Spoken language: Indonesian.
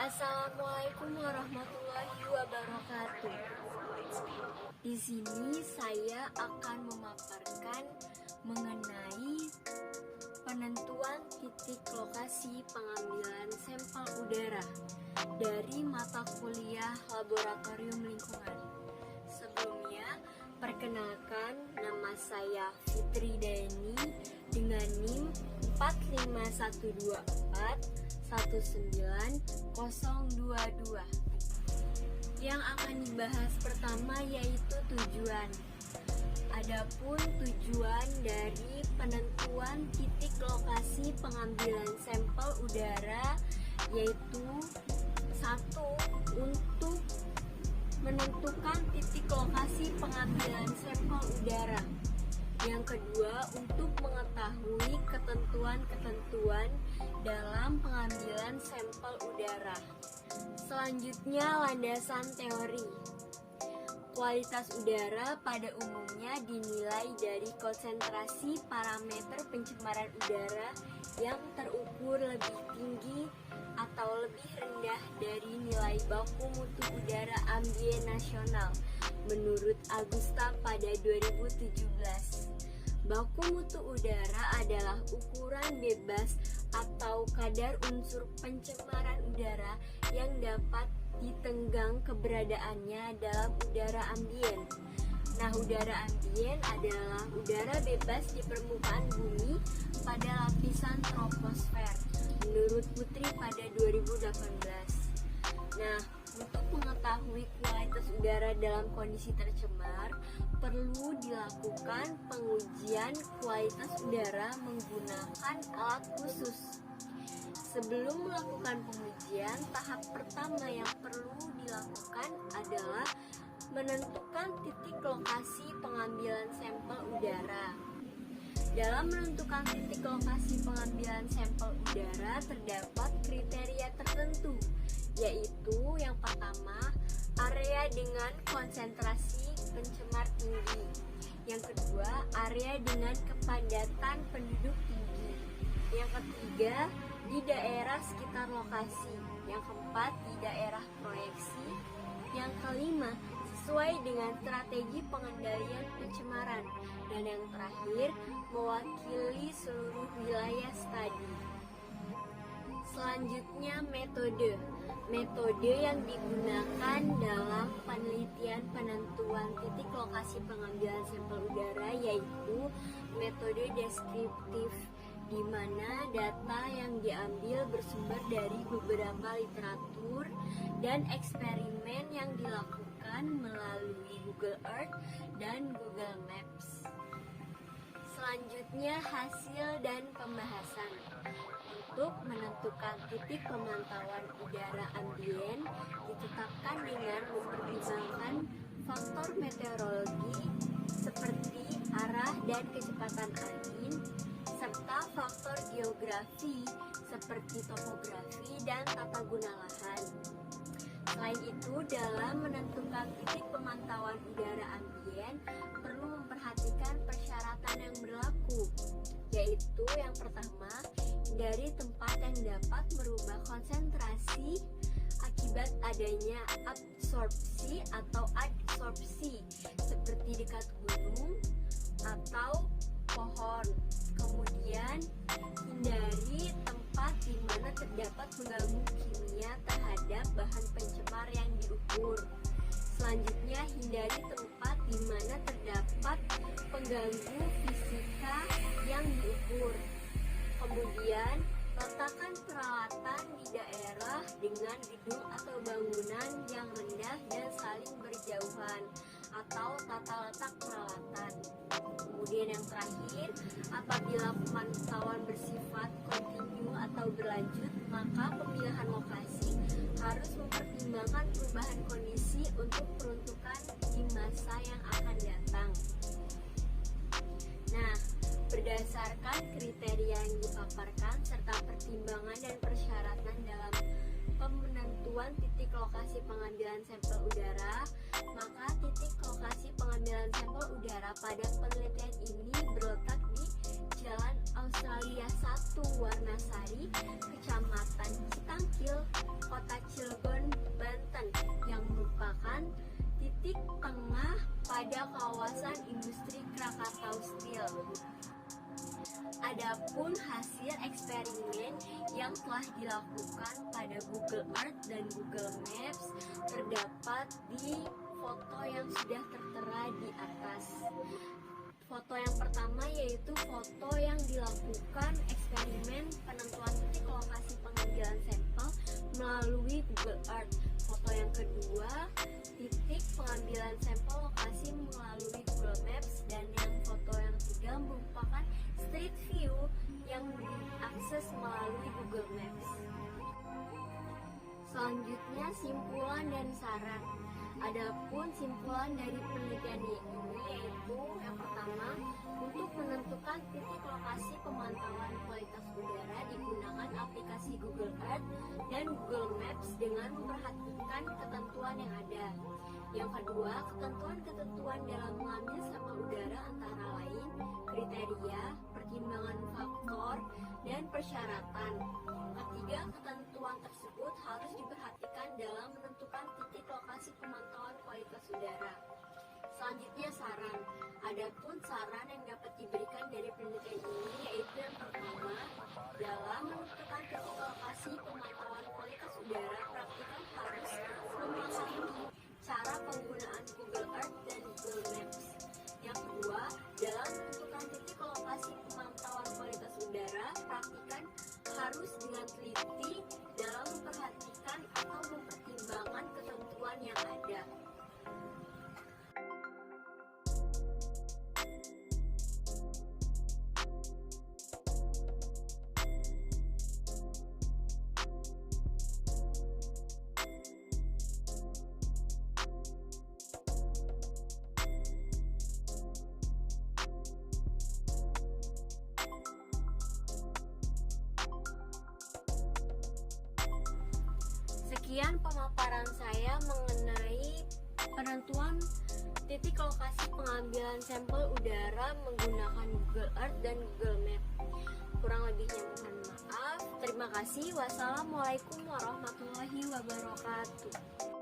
Assalamualaikum warahmatullahi wabarakatuh. Di sini saya akan memaparkan mengenai penentuan titik lokasi pengambilan sampel udara dari mata kuliah Laboratorium Lingkungan. Sebelumnya, perkenalkan, nama saya Fitri Deni dengan NIM 45124 19022. Yang akan dibahas pertama yaitu tujuan. Adapun tujuan dari penentuan titik lokasi pengambilan sampel udara yaitu satu, untuk menentukan titik lokasi pengambilan sampel udara. Yang kedua, untuk mengetahui ketentuan-ketentuan dalam pengambilan sampel udara. Selanjutnya, landasan teori. Kualitas udara pada umumnya dinilai dari konsentrasi parameter pencemaran udara yang terukur lebih tinggi atau lebih rendah dari nilai baku mutu udara ambien nasional menurut Agusta pada 2017. Baku mutu udara adalah ukuran bebas atau kadar unsur pencemaran udara yang dapat ditenggang keberadaannya dalam udara ambien. Nah, udara ambien adalah udara bebas di permukaan bumi pada lapisan troposfer menurut Putri pada 2018. Nah, untuk mengetahui kualitas udara dalam kondisi tercemar, perlu dilakukan pengujian kualitas udara menggunakan alat khusus. Sebelum melakukan pengujian, tahap pertama yang perlu dilakukan adalah menentukan titik lokasi pengambilan sampel udara. Dalam menentukan titik lokasi pengambilan sampel udara terdapat kriteria tertentu, yaitu yang pertama, area dengan konsentrasi pencemar tinggi. Yang kedua, area dengan kepadatan penduduk tinggi. Yang ketiga, di daerah sekitar lokasi. Yang keempat, di daerah proyeksi. Yang kelima, sesuai dengan strategi pengendalian pencemaran. Dan yang terakhir, mewakili seluruh wilayah studi. Selanjutnya, metode. Metode yang digunakan dalam penelitian penentuan titik lokasi pengambilan sampel udara yaitu metode deskriptif, di mana data yang diambil bersumber dari beberapa literatur dan eksperimen yang dilakukan melalui Google Earth dan Google Maps. Selanjutnya, hasil dan pembahasan. Untuk menentukan titik pemantauan udara ambien ditetapkan dengan mempertimbangkan faktor meteorologi seperti arah dan kecepatan angin, serta faktor geografi seperti topografi dan tata guna lahan. Selain itu, dalam menentukan titik pemantauan udara ambien perlu memperhatikan persyaratan yang berlaku, yaitu yang pertama, dari tempat yang dapat merubah konsentrasi akibat adanya absorpsi atau adsorpsi seperti dekat gunung atau pohon. Kemudian, hindari tempat di mana terdapat pengganggu kimia terhadap bahan pencemar yang diukur. Selanjutnya, hindari tempat di mana terdapat pengganggu fisika yang diukur. Kemudian, letakkan peralatan di daerah dengan gedung atau bangunan yang rendah dan saling berjauhan atau tata letak peralatan. Kemudian yang terakhir, apabila pemantauan bersifat kontinu atau berlanjut, maka pemilihan lokasi harus mempertimbangkan perubahan kondisi untuk peruntukan di masa yang akan datang. Nah, berdasarkan kriteria yang dipaparkan serta pertimbangan dan persyaratan dalam penentuan titik lokasi pengambilan sampel udara, maka titik lokasi pengambilan sampel udara pada penelitian ini berletak di Jalan Australia 1 Warnasari, Kecamatan Citangkil, Kota Cilegon, pada kawasan industri Krakatau Steel. Adapun hasil eksperimen yang telah dilakukan pada Google Earth dan Google Maps terdapat di foto yang sudah tertera di atas. Foto yang pertama yaitu foto yang dilakukan eksperimen penentuan titik lokasi pengambilan sampel melalui Google Earth. Foto yang kedua, titik pengambilan sampel lokasi melalui Google Maps, dan yang foto yang ketiga merupakan street view yang diakses melalui Google Maps. Selanjutnya, simpulan dan saran. Adapun simpulan dari penelitian ini yaitu yang pertama, untuk menentukan titik lokasi pemantauan kualitas udara digunakan aplikasi Google Earth dan Google Maps dengan memperhatikan ketentuan yang ada. Yang kedua, ketentuan-ketentuan dalam mengambil sampel udara antara lain kriteria, pertimbangan faktor, dan persyaratan. Ketiga, ketentuan tersebut harus diperhatikan dalam menentukan titik lokasi pemantauan kualitas udara. Selanjutnya, saran. Adapun saran yang dapat diberikan dari penelitian ini yaitu yang pertama, dalam menentukan titik lokasi pemantauan kualitas udara, praktikan harus memahami cara penggunaan Google Earth dan Google Maps. Yang kedua, dalam menentukan titik lokasi pemantauan kualitas udara, praktikan harus dengan teliti dalam memperhatikan atau mempertimbangkan ketentuan yang ada. Sekian pemaparan saya mengenai penentuan titik lokasi pengambilan sampel udara menggunakan Google Earth dan Google Map. Kurang lebihnya mohon maaf. Terima kasih. Wassalamualaikum warahmatullahi wabarakatuh.